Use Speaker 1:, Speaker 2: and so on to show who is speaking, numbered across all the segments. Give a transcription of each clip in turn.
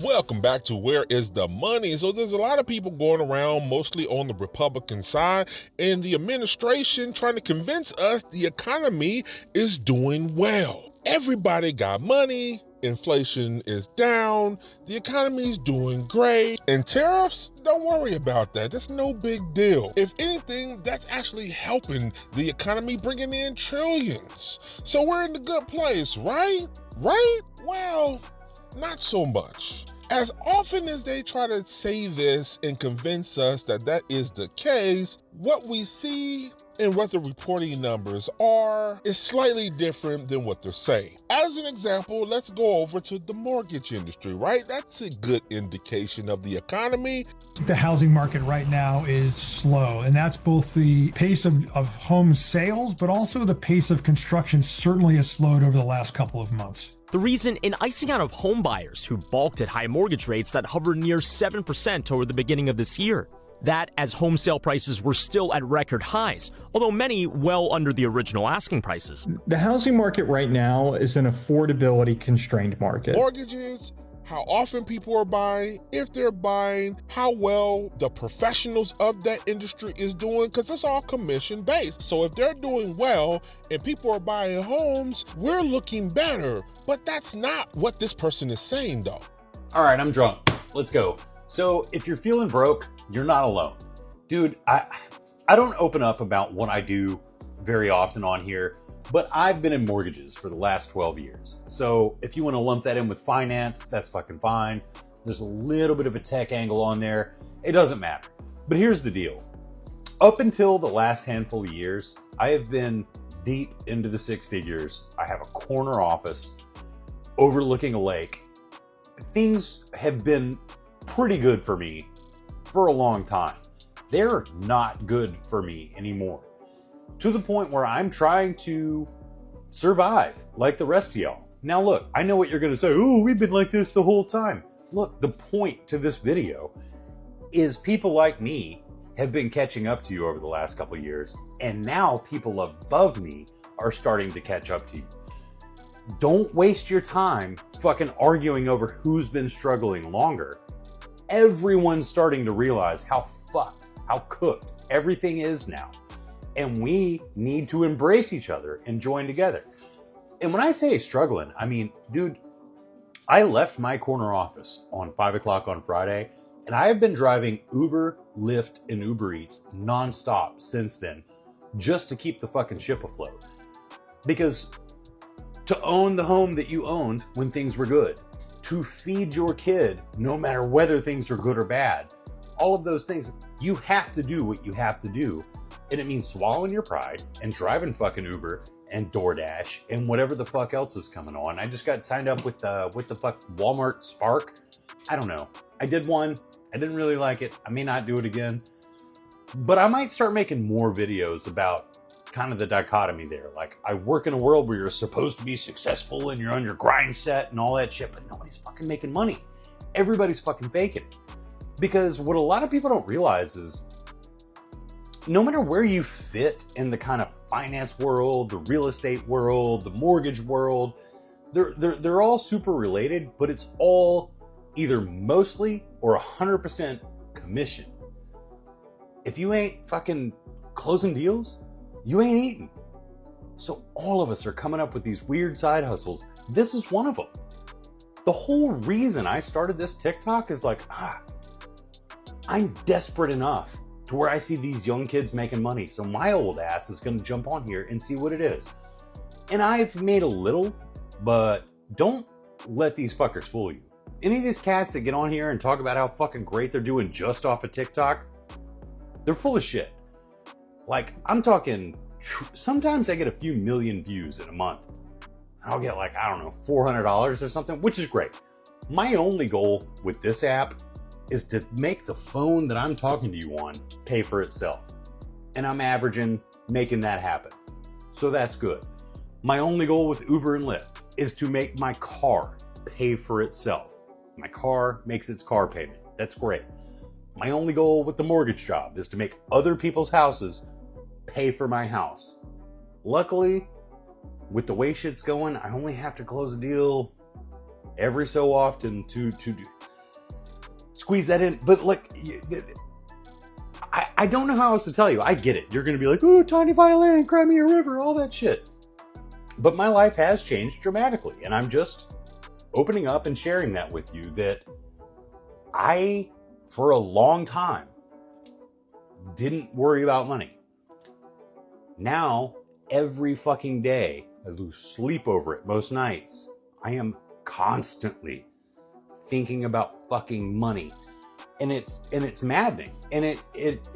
Speaker 1: Welcome back to Where is the Money? So there's a lot of people going around, mostly on the Republican side, and the administration trying to convince us the economy is doing well. Everybody got money, inflation is down, the economy's doing great, and tariffs, don't worry about that. That's no big deal. If anything, that's actually helping the economy, bringing in trillions. So we're in a good place, right? Right? Well, not so much. As often as they try to say this and convince us that that is the case, what we see and what the reporting numbers are is slightly different than what they're saying. As an example, let's go over to the mortgage industry, right? That's a good indication of the economy.
Speaker 2: The housing market right now is slow, and that's both the pace of home sales, but also the pace of construction certainly has slowed over the last couple of months.
Speaker 3: The reason, an icing out of home buyers who balked at high mortgage rates that hovered near 7% over the beginning of this year. That as home sale prices were still at record highs, although many well under the original asking prices.
Speaker 4: The housing market right now is an affordability constrained market.
Speaker 1: Mortgages, how often people are buying, if they're buying, how well the professionals of that industry is doing, because it's all commission based. So if they're doing well and people are buying homes, we're looking better. But that's not what this person is saying though.
Speaker 5: All right, I'm drunk. Let's go. So if you're feeling broke, you're not alone. Dude, I don't open up about what I do very often on here, but I've been in mortgages for the last 12 years. So if you want to lump that in with finance, that's fucking fine. There's a little bit of a tech angle on there. It doesn't matter. But here's the deal. Up until the last handful of years, I have been deep into the six figures. I have a corner office overlooking a lake. Things have been pretty good for me for a long time. They're not good for me anymore. To the point where I'm trying to survive like the rest of y'all. Now look, I know what you're gonna say. Oh, we've been like this the whole time. Look, the point to this video is people like me have been catching up to you over the last couple of years, and now people above me are starting to catch up to you. Don't waste your time fucking arguing over who's been struggling longer. Everyone's starting to realize how fucked, how cooked everything is now. And we need to embrace each other and join together. And when I say struggling, I mean, dude, I left my corner office on 5 o'clock on Friday, and I have been driving Uber, Lyft, and Uber Eats nonstop since then, just to keep the fucking ship afloat. Because to own the home that you owned when things were good, to feed your kid no matter whether things are good or bad, all of those things, you have to do what you have to do. And it means swallowing your pride and driving fucking Uber and DoorDash and whatever the fuck else is coming on. I just got signed up with the fuck Walmart Spark. I don't know. I did one. I didn't really like it. I may not do it again. But I might start making more videos about kind of the dichotomy there. Like, I work in a world where you're supposed to be successful and you're on your grind set and all that shit, but nobody's fucking making money. Everybody's fucking faking it. Because what a lot of people don't realize is no matter where you fit in the kind of finance world, the real estate world, the mortgage world, they're all super related, but it's all either mostly or 100% commission. If you ain't fucking closing deals, you ain't eating. So all of us are coming up with these weird side hustles. This is one of them. The whole reason I started this TikTok is like, I'm desperate enough to where I see these young kids making money. So my old ass is gonna jump on here and see what it is. And I've made a little, but don't let these fuckers fool you. Any of these cats that get on here and talk about how fucking great they're doing just off of TikTok, they're full of shit. Like, I'm talking, sometimes I get a few million views in a month. I'll get like, I don't know, $400 or something, which is great. My only goal with this app is to make the phone that I'm talking to you on pay for itself. And I'm averaging making that happen. So that's good. My only goal with Uber and Lyft is to make my car pay for itself. My car makes its car payment. That's great. My only goal with the mortgage job is to make other people's houses pay for my house. Luckily, with the way shit's going, I only have to close a deal every so often to do. squeeze that in. But like, I don't know how else to tell you. I get it. You're going to be like, oh, tiny violin, cry me a river, all that shit. But my life has changed dramatically. And I'm just opening up and sharing that with you, that I, for a long time, didn't worry about money. Now, every fucking day, I lose sleep over it most nights. I am constantly thinking about fucking money. And it's maddening. And it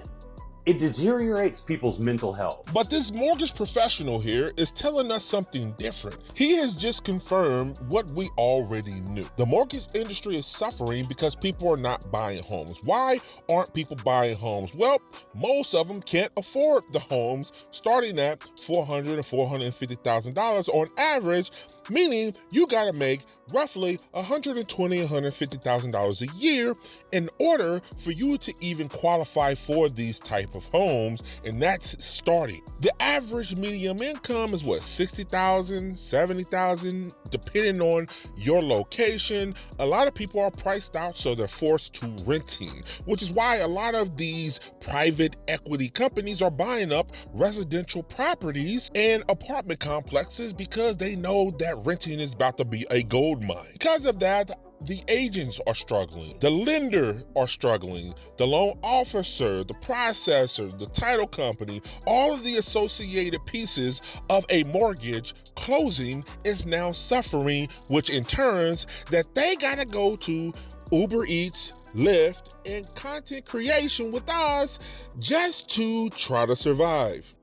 Speaker 5: deteriorates people's mental health.
Speaker 1: But this mortgage professional here is telling us something different. He has just confirmed what we already knew. The mortgage industry is suffering because people are not buying homes. Why aren't people buying homes? Well, most of them can't afford the homes starting at $400,000 and $450,000 on average, meaning you got to make roughly $120,000 and $150,000 a year in order for you to even qualify for these type of homes, and that's starting. The average median income is what, $60,000, $70,000, depending on your location. A lot of people are priced out, so they're forced to renting, which is why a lot of these private equity companies are buying up residential properties and apartment complexes because they know that renting is about to be a gold mine. Because of that, the agents are struggling, the lender are struggling, the loan officer, the processor, the title company, all of the associated pieces of a mortgage closing is now suffering, which in turns that they gotta go to Uber Eats, Lyft, and content creation with us just to try to survive.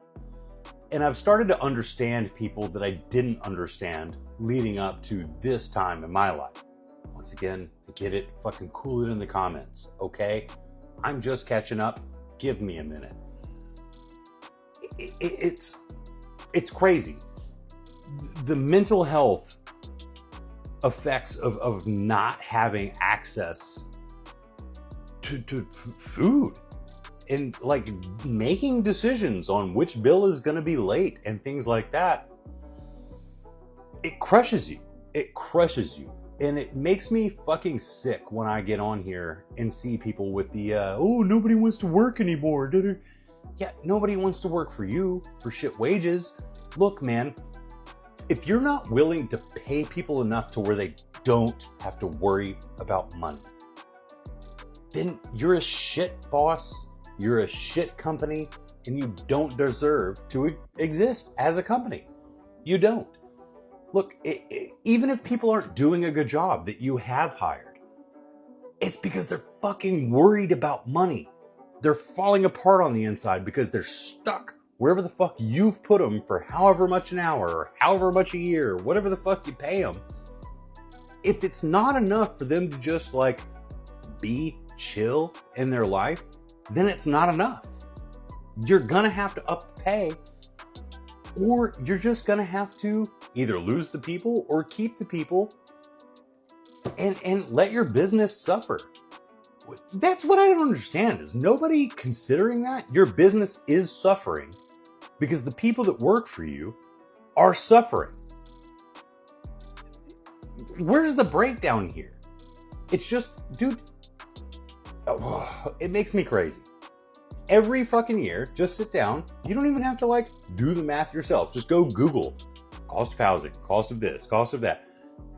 Speaker 5: And I've started to understand people that I didn't understand leading up to this time in my life. Once again, I get it. Fucking cool it in the comments, okay? I'm just catching up. Give me a minute. It's crazy. The mental health effects of not having access to food and like making decisions on which bill is going to be late and things like that. It crushes you. It crushes you. And it makes me fucking sick when I get on here and see people with the, oh, nobody wants to work anymore. Yeah, nobody wants to work for you for shit wages. Look, man, if you're not willing to pay people enough to where they don't have to worry about money, then you're a shit boss, you're a shit company, and you don't deserve to exist as a company. You don't. Look, even if people aren't doing a good job that you have hired, it's because they're fucking worried about money. They're falling apart on the inside because they're stuck wherever the fuck you've put them for however much an hour or however much a year, whatever the fuck you pay them. If it's not enough for them to just like be chill in their life, then it's not enough. You're gonna have to up the pay, or you're just gonna have to either lose the people or keep the people and let your business suffer. That's what I don't understand, is nobody considering that your business is suffering because the people that work for you are suffering. Where's the breakdown here? It's just, dude, it makes me crazy. Every fucking year, just sit down. You don't even have to like do the math yourself. Just go Google cost of housing, cost of this, cost of that,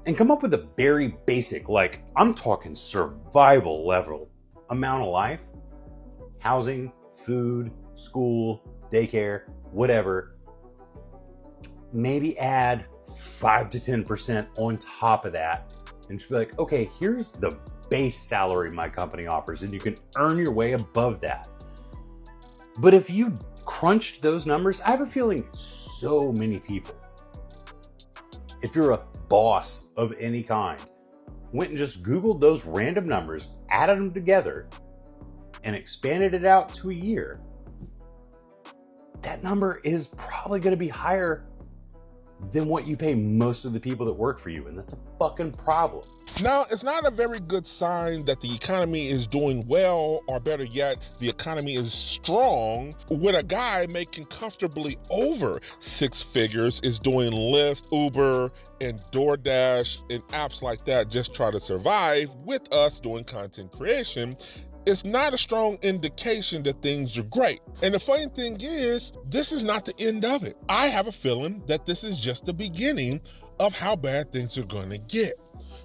Speaker 5: and come up with a very basic, like I'm talking survival level amount of life, housing, food, school, daycare, whatever. Maybe add 5 to 10% on top of that and just be like, okay, here's the base salary my company offers, and you can earn your way above that. But if you crunched those numbers, I have a feeling so many people, if you're a boss of any kind, went and just Googled those random numbers, added them together, and expanded it out to a year, that number is probably going to be higher than what you pay most of the people that work for you. And that's a fucking problem.
Speaker 1: Now, it's not a very good sign that the economy is doing well, or better yet, the economy is strong, when a guy making comfortably over 6 figures is doing Lyft, Uber, and DoorDash and apps like that just try to survive with us doing content creation. It's not a strong indication that things are great. And the funny thing is, this is not the end of it. I have a feeling that this is just the beginning of how bad things are gonna get.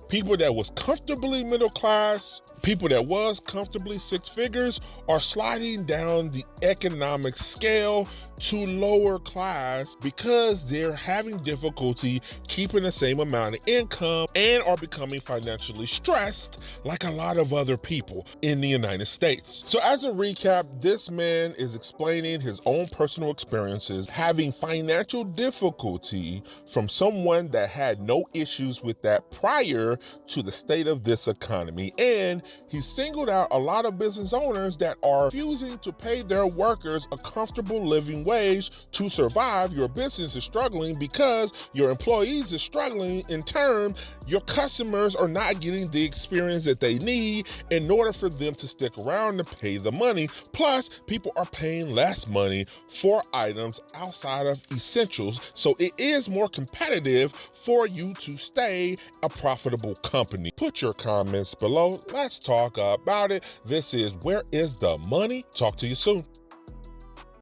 Speaker 1: People that was comfortably middle class, people that was comfortably 6 figures are sliding down the economic scale to lower class because they're having difficulty keeping the same amount of income and are becoming financially stressed like a lot of other people in the United States. So as a recap, this man is explaining his own personal experiences having financial difficulty from someone that had no issues with that prior to the state of this economy. And he singled out a lot of business owners that are refusing to pay their workers a comfortable living wage to survive. Your business is struggling because your employees are struggling. In turn, your customers are not getting the experience that they need in order for them to stick around to pay the money. Plus, people are paying less money for items outside of essentials. So it is more competitive for you to stay a profitable company. Put your comments below. Let's talk about it. This is Where is the Money? Talk to you soon.